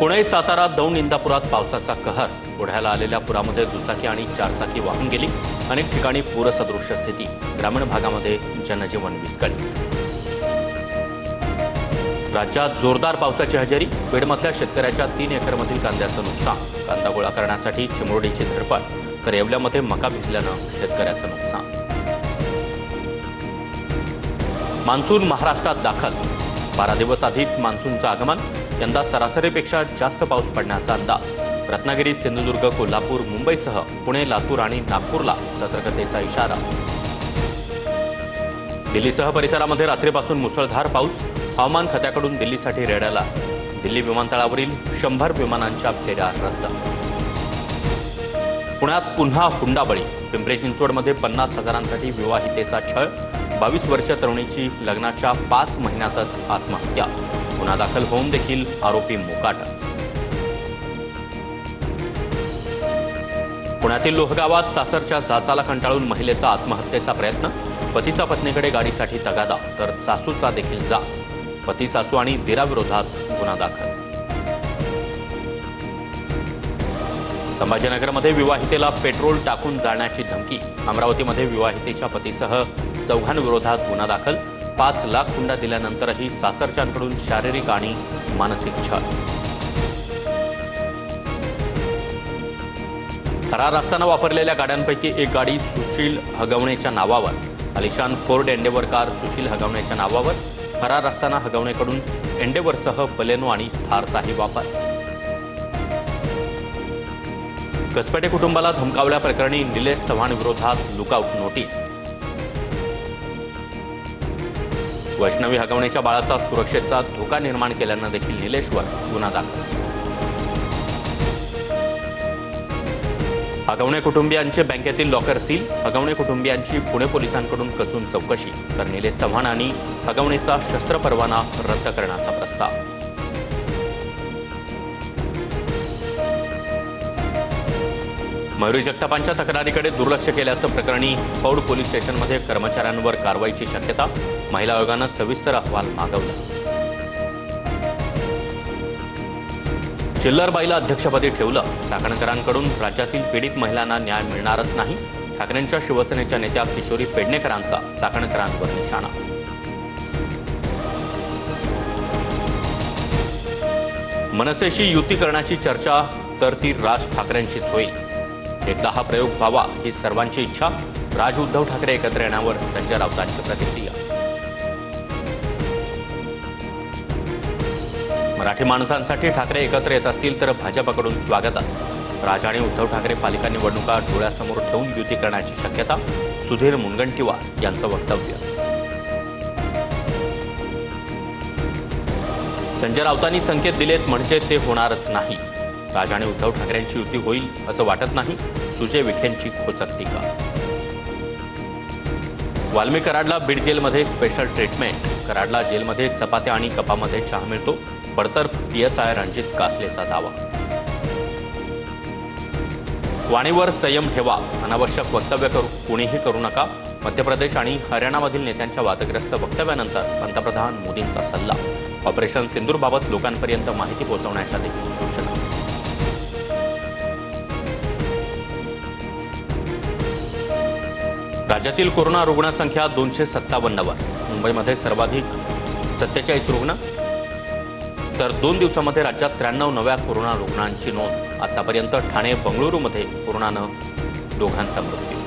पुणे, सातारा, दौंड, इंदापुरात पावसाचा कहर. ओढ्याला आलेल्या पुरामध्ये दुचाकी आणि चारचाकी वाहून गेली. अनेक ठिकाणी पूरसदृश्य स्थिती. ग्रामीण भागामध्ये जनजीवन विस्कळीत. राज्यात जोरदार पावसाची हजेरी. बीडमधल्या शेतकऱ्याच्या 3 एकरमधील कांद्याचं नुकसान. कांदा गोळा करण्यासाठी चिमरोडीची धडपड, तर येवल्यामध्ये मका भिजल्यानं शेतकऱ्याचं नुकसान. मान्सून महाराष्ट्रात दाखल. 12 दिवस आधीच मान्सूनचं आगमन. यंदा सरासरीपेक्षा जास्त पाऊस पडण्याचा अंदाज. रत्नागिरी, सिंधुदुर्ग, कोल्हापूर, मुंबईसह पुणे, लातूर आणि नागपूरला सतर्कतेचा इशारा. दिल्लीसह परिसरामध्ये रात्रीपासून मुसळधार पाऊस. हवामान खात्याकडून दिल्लीसाठी रेड अलर्ट. दिल्ली विमानतळावरील 100 विमानांच्या फेऱ्या रद्द. पुण्यात पुन्हा हुंडाबळी. पिंपरी चिंचवडमध्ये 50,000साठी विवाहितेचा छळ. 22 वर्षीय तरुणीची लग्नाच्या 5 महिन्यातच आत्महत्या. गुन्हा दाखल होऊन देखील आरोपी मोकाटच. पुण्यातील लोहगावात सासरच्या जाचाला कंटाळून महिलेचा आत्महत्येचा प्रयत्न. पतीचा पत्नीकडे गाडीसाठी तगादा, तर सासूचा देखील जाच. पती, सासू आणि दिराविरोधात गुन्हा दाखल. संभाजीनगरमध्ये विवाहितेला पेट्रोल टाकून जाळण्याची धमकी. अमरावतीमध्ये विवाहितेच्या पतीसह 4 विरोधात गुन्हा दाखल. 5 लाख हुंडा दिल्यानंतरही सासरच्यांकडून शारीरिक आणि मानसिक छळ. फरार असताना वापरलेल्या गाड्यांपैकी एक गाडी सुशील हगवणेच्या नावावर. आलिशान फोर्ड एंडेवर कार सुशील हगवणेच्या नावावर. फरार असताना हगवणेकडून एंडेवरसह बलेनो आणि थारचाही वापर. कसपटे कुटुंबाला धमकावल्याप्रकरणी निलेश चव्हाण विरोधात लुकआउट नोटीस. वैष्णवी हगवणेच्या बाळाचा सुरक्षेचा धोका निर्माण केल्यानं देखील निलेशवर गुन्हा दाखल. हगवणे कुटुंबियांचे बँकेतील लॉकर सील. हगवणे कुटुंबियांची पुणे पोलिसांकडून कसून चौकशी, तर निलेश चव्हाण आणि हगवणेचा शस्त्र परवाना रद्द करण्याचा प्रस्ताव. मयुरी जगतापांच्या तक्रारीकडे दुर्लक्ष केल्याचं प्रकरणी पौड पोलीस स्टेशनमध्ये कर्मचाऱ्यांवर कारवाईची शक्यता. महिला आयोगानं सविस्तर अहवाल मागवला. चिल्लरबाईला अध्यक्षपदी ठेवलं. चाकणकरांकडून राज्यातील पीडित महिलांना न्याय मिळणारच नाही. ठाकरेंच्या शिवसेनेच्या नेत्या किशोरी पेडणेकरांचा चाकणकरांवर निशाणा. मनसेशी युती करण्याची चर्चा तर ती राज ठाकरेंशीच होईल. एकदा हा प्रयोग व्हावा ही सर्वांची इच्छा. राज उद्धव ठाकरे एकत्र येण्यावर संजय राऊतांची प्रतिक्रिया. मराठी माणसांसाठी ठाकरे एकत्र येत असतील तर भाजपकडून स्वागतच. राज आणि उद्धव ठाकरे पालिका निवडणुका डोळ्यासमोर ठेवून युती करण्याची शक्यता. सुधीर मुनगंटीवार यांचं वक्तव्य. संजय राऊतांनी संकेत दिलेत म्हणजे ते होणारच नाही. राज आणि उद्धव ठाकरेंची युती होईल असं वाटत नाही. सुजय विखेंची खोचक टीका. वाल्मी कराडला बीड जेलमध्ये स्पेशल ट्रीटमेंट. कराडला जेलमध्ये चपात्या आणि कपामध्ये चहा मिळतो. बडतर्फ PSI रणजित कासलेचा दावा. वाणीवर संयम ठेवा. अनावश्यक वक्तव्य कोणीही करू नका. मध्य प्रदेश आणि हरियाणामधील नेत्यांच्या वादग्रस्त वक्तव्यानंतर पंतप्रधान मोदींचा सल्ला. ऑपरेशन सिंदूरबाबत लोकांपर्यंत माहिती पोहोचवण्याच्या देखील सूचना. राज्यातील कोरोना रुग्णसंख्या 257 वर. मुंबईमध्ये सर्वाधिक 47 रुग्ण, तर 2 दिवसांमध्ये राज्यात 93 नव्या कोरोना रुग्णांची नोंद. आतापर्यंत ठाणे, बंगळुरूमध्ये कोरोनानं 2 मृत्यू.